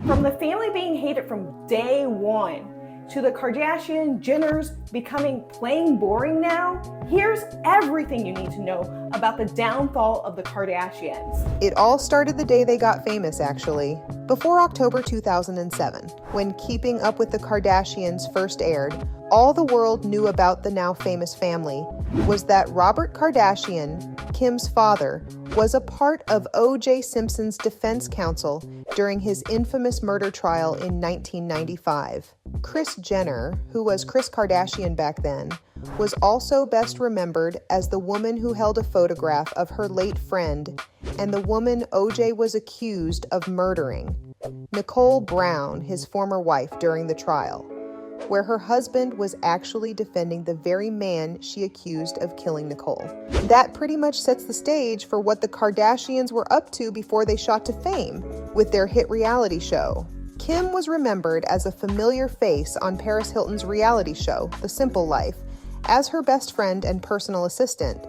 From the family being hated from day one, to the Kardashian Jenners becoming plain boring now, here's everything you need to know about the downfall of the Kardashians. It all started the day they got famous, actually. Before October 2007, when Keeping Up with the Kardashians first aired, all the world knew about the now famous family was that Robert Kardashian, Kim's father, was a part of O.J. Simpson's defense counsel during his infamous murder trial in 1995. Kris Jenner, who was Kris Kardashian back then, was also best remembered as the woman who held a photograph of her late friend and the woman O.J. was accused of murdering, Nicole Brown, his former wife, during the trial, where her husband was actually defending the very man she accused of killing Nicole. That pretty much sets the stage for what the Kardashians were up to before they shot to fame with their hit reality show. Kim was remembered as a familiar face on Paris Hilton's reality show, The Simple Life, as her best friend and personal assistant.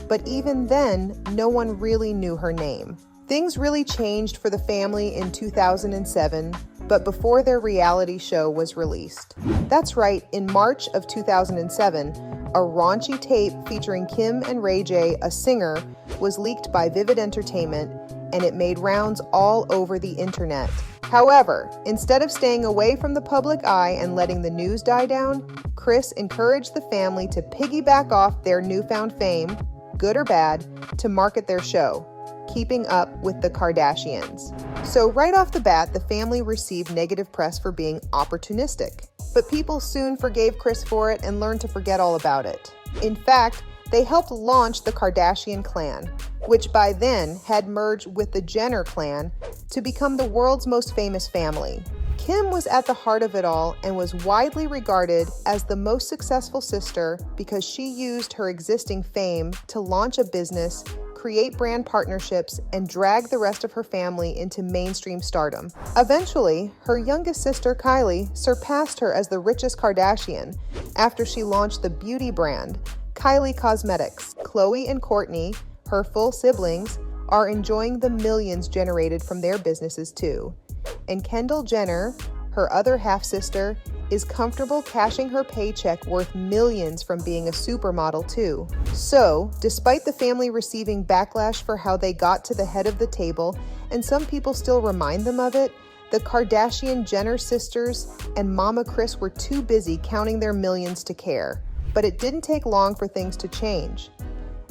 But even then, no one really knew her name. Things really changed for the family in 2007, but before their reality show was released. That's right, in March of 2007, a raunchy tape featuring Kim and Ray J, a singer, was leaked by Vivid Entertainment, and it made rounds all over the internet. However, instead of staying away from the public eye and letting the news die down, Kris encouraged the family to piggyback off their newfound fame, good or bad, to market their show, Keeping Up with the Kardashians. So right off the bat, the family received negative press for being opportunistic. But people soon forgave Kris for it and learned to forget all about it. In fact, they helped launch the Kardashian clan, which by then had merged with the Jenner clan to become the world's most famous family. Kim was at the heart of it all and was widely regarded as the most successful sister because she used her existing fame to launch a business, create brand partnerships, and drag the rest of her family into mainstream stardom. Eventually, her youngest sister, Kylie, surpassed her as the richest Kardashian after she launched the beauty brand, Kylie Cosmetics. Khloe and Kourtney, her full siblings, are enjoying the millions generated from their businesses too. And Kendall Jenner, her other half-sister, is comfortable cashing her paycheck worth millions from being a supermodel too. So, despite the family receiving backlash for how they got to the head of the table, and some people still remind them of it, the Kardashian Jenner sisters and Mama Kris were too busy counting their millions to care. But it didn't take long for things to change.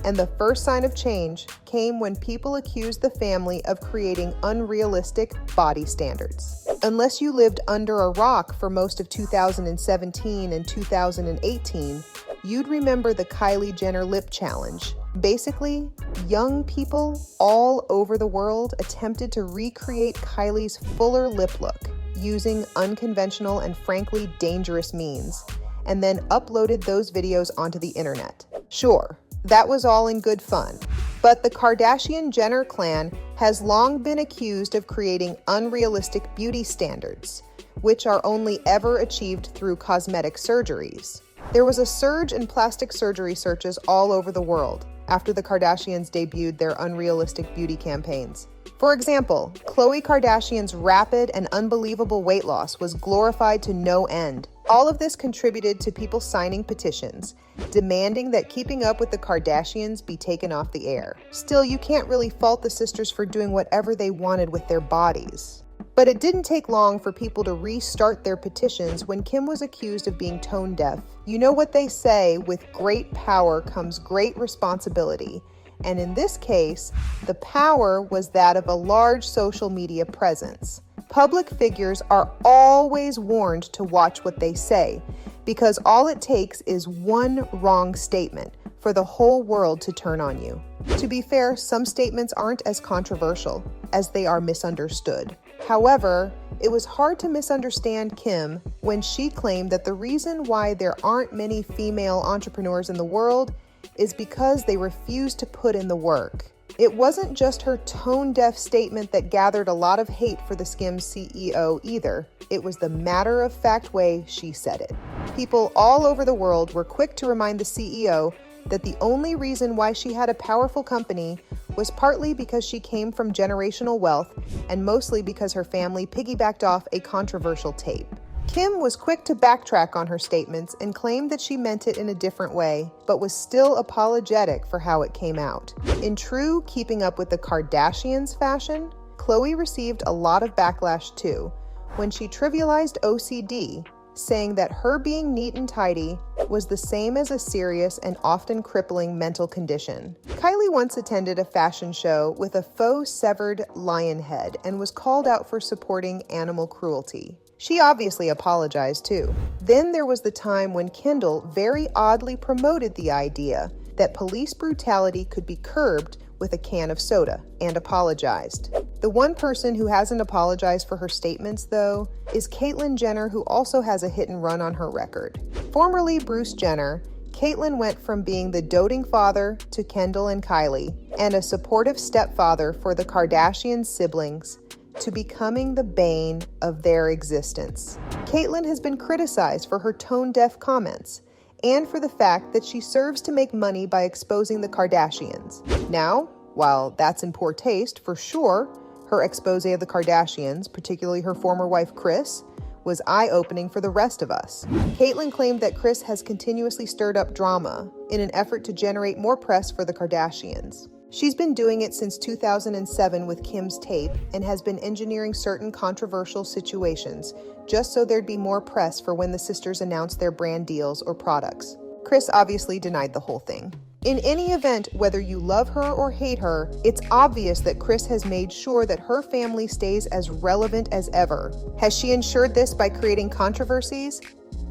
And the first sign of change came when people accused the family of creating unrealistic body standards. Unless you lived under a rock for most of 2017 and 2018, you'd remember the Kylie Jenner lip challenge. Basically, young people all over the world attempted to recreate Kylie's fuller lip look using unconventional and frankly dangerous means, and then uploaded those videos onto the internet. Sure, that was all in good fun, but the Kardashian Jenner clan has long been accused of creating unrealistic beauty standards, which are only ever achieved through cosmetic surgeries. There was a surge in plastic surgery searches all over the world after the Kardashians debuted their unrealistic beauty campaigns. For example, Khloe Kardashian's rapid and unbelievable weight loss was glorified to no end. All of this contributed to people signing petitions, demanding that Keeping Up with the Kardashians be taken off the air. Still, you can't really fault the sisters for doing whatever they wanted with their bodies. But it didn't take long for people to restart their petitions when Kim was accused of being tone deaf. You know what they say, with great power comes great responsibility. And in this case, the power was that of a large social media presence. Public figures are always warned to watch what they say, because all it takes is one wrong statement for the whole world to turn on you. To be fair, some statements aren't as controversial as they are misunderstood. However, it was hard to misunderstand Kim when she claimed that the reason why there aren't many female entrepreneurs in the world is because they refuse to put in the work. It wasn't just her tone-deaf statement that gathered a lot of hate for the Skims CEO either. It was the matter-of-fact way she said it. People all over the world were quick to remind the CEO that the only reason why she had a powerful company was partly because she came from generational wealth and mostly because her family piggybacked off a controversial tape. Kim was quick to backtrack on her statements and claimed that she meant it in a different way, but was still apologetic for how it came out. In true Keeping Up with the Kardashians fashion, Khloe received a lot of backlash too when she trivialized OCD, saying that her being neat and tidy was the same as a serious and often crippling mental condition. Kylie once attended a fashion show with a faux severed lion head and was called out for supporting animal cruelty. She obviously apologized too. Then there was the time when Kendall very oddly promoted the idea that police brutality could be curbed with a can of soda and apologized. The one person who hasn't apologized for her statements, though, is Caitlyn Jenner, who also has a hit and run on her record. Formerly Bruce Jenner, Caitlyn went from being the doting father to Kendall and Kylie and a supportive stepfather for the Kardashian siblings to becoming the bane of their existence. Caitlyn has been criticized for her tone-deaf comments and for the fact that she serves to make money by exposing the Kardashians. Now, while that's in poor taste, for sure, her expose of the Kardashians, particularly her former wife Kris, was eye-opening for the rest of us. Caitlyn claimed that Kris has continuously stirred up drama in an effort to generate more press for the Kardashians. She's been doing it since 2007 with Kim's tape and has been engineering certain controversial situations just so there'd be more press for when the sisters announce their brand deals or products. Kris obviously denied the whole thing. In any event, whether you love her or hate her, it's obvious that Kris has made sure that her family stays as relevant as ever. Has she ensured this by creating controversies?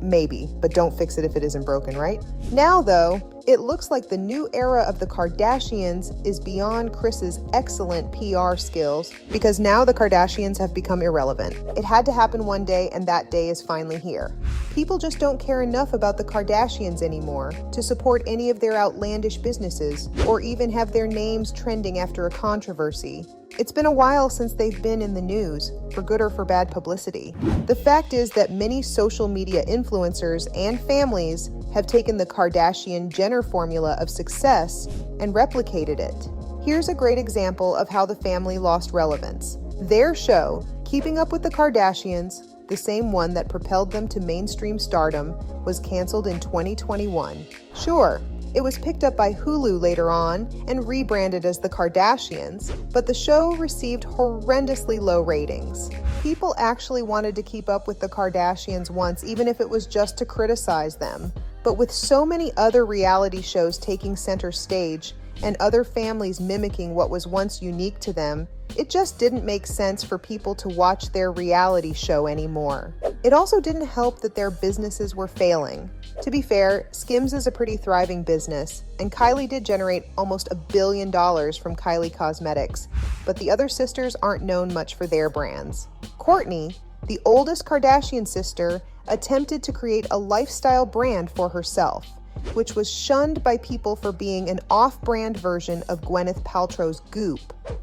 Maybe, but don't fix it if it isn't broken, right? Now, though, it looks like the new era of the Kardashians is beyond Kris's excellent PR skills because now the Kardashians have become irrelevant. It had to happen one day, and that day is finally here. People just don't care enough about the Kardashians anymore to support any of their outlandish businesses or even have their names trending after a controversy. It's been a while since they've been in the news, for good or for bad publicity. The fact is that many social media influencers and families have taken the Kardashian-Jenner formula of success and replicated it. Here's a great example of how the family lost relevance. Their show, Keeping Up with the Kardashians, the same one that propelled them to mainstream stardom, was canceled in 2021. Sure, it was picked up by Hulu later on and rebranded as The Kardashians, but the show received horrendously low ratings. People actually wanted to keep up with the Kardashians once, even if it was just to criticize them. But with so many other reality shows taking center stage and other families mimicking what was once unique to them, it just didn't make sense for people to watch their reality show anymore. It also didn't help that their businesses were failing. To be fair, Skims is a pretty thriving business, and Kylie did generate almost $1 billion from Kylie Cosmetics, but the other sisters aren't known much for their brands. Kourtney, the oldest Kardashian sister, attempted to create a lifestyle brand for herself, which was shunned by people for being an off-brand version of Gwyneth Paltrow's Goop.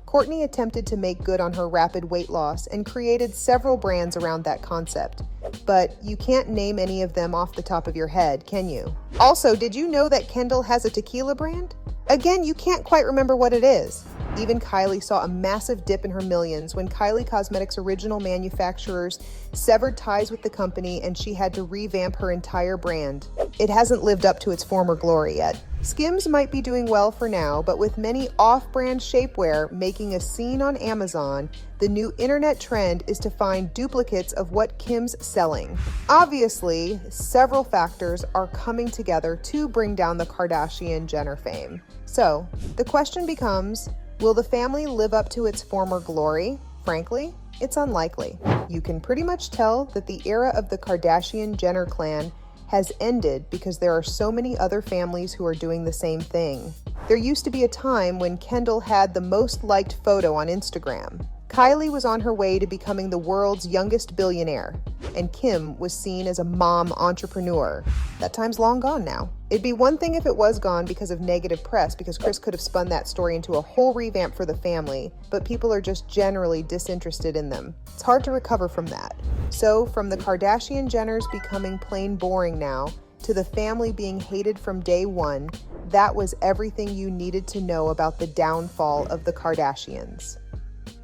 Kourtney attempted to make good on her rapid weight loss and created several brands around that concept. But you can't name any of them off the top of your head, can you? Also, did you know that Kendall has a tequila brand? Again, you can't quite remember what it is. Even Kylie saw a massive dip in her millions when Kylie Cosmetics' original manufacturers severed ties with the company and she had to revamp her entire brand. It hasn't lived up to its former glory yet. Skims might be doing well for now, but with many off-brand shapewear making a scene on Amazon, the new internet trend is to find duplicates of what Kim's selling. Obviously, several factors are coming together to bring down the Kardashian-Jenner fame. So, the question becomes, will the family live up to its former glory? Frankly, it's unlikely. You can pretty much tell that the era of the Kardashian-Jenner clan has ended because there are so many other families who are doing the same thing. There used to be a time when Kendall had the most liked photo on Instagram. Kylie was on her way to becoming the world's youngest billionaire, and Kim was seen as a mom entrepreneur. That time's long gone now. It'd be one thing if it was gone because of negative press, because Kris could have spun that story into a whole revamp for the family, but people are just generally disinterested in them. It's hard to recover from that. So, from the Kardashian-Jenners becoming plain boring now, to the family being hated from day one, That was everything you needed to know about the downfall of the Kardashians.